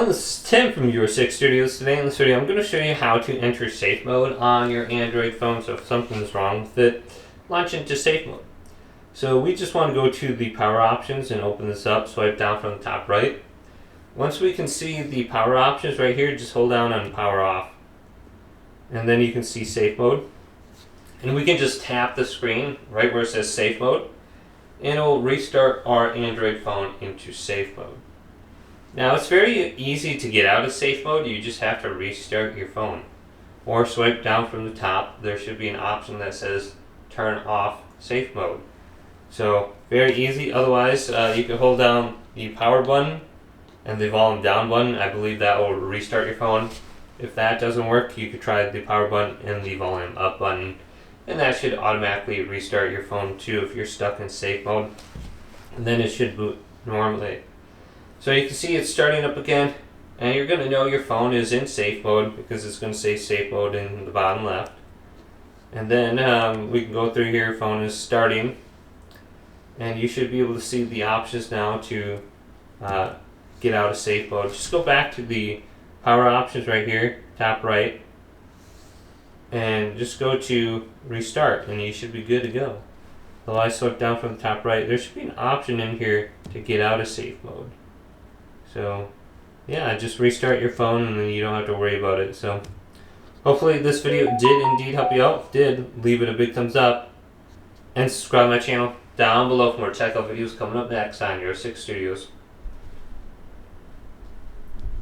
everyone, this is Tim from Euro 6 Studios. Today in this video I'm going to show you how to enter safe mode on your Android phone. So if something's wrong with it, launch into safe mode. So we just want to go to the power options and open this up, swipe down from the top right. Once we can see the power options right here, just hold down on power off. And then you can see safe mode. And we can just tap the screen right where it says safe mode, and it will restart our Android phone into safe mode. Now it's very easy to get out of safe mode. You just have to restart your phone or swipe down from the top. There should be an option that says turn off safe mode. So very easy. Otherwise you can hold down the power button and the volume down button. I believe that will restart your phone. If that doesn't work, you could try the power button and the volume up button, and that should automatically restart your phone too if you're stuck in safe mode, and then it should boot normally. So you can see it's starting up again, and you're going to know your phone is in safe mode because it's going to say safe mode in the bottom left. And then we can go through here. Phone is starting, and you should be able to see the options now to get out of safe mode. Just go back to the power options right here, top right, and just go to restart, and you should be good to go. So I swipe down from the top right. There should be an option in here to get out of safe mode. So yeah, just restart your phone and then you don't have to worry about it. So hopefully this video did indeed help you out. If it did, leave it a big thumbs up and subscribe to my channel down below for more tech videos coming up next on Euro 6 Studios.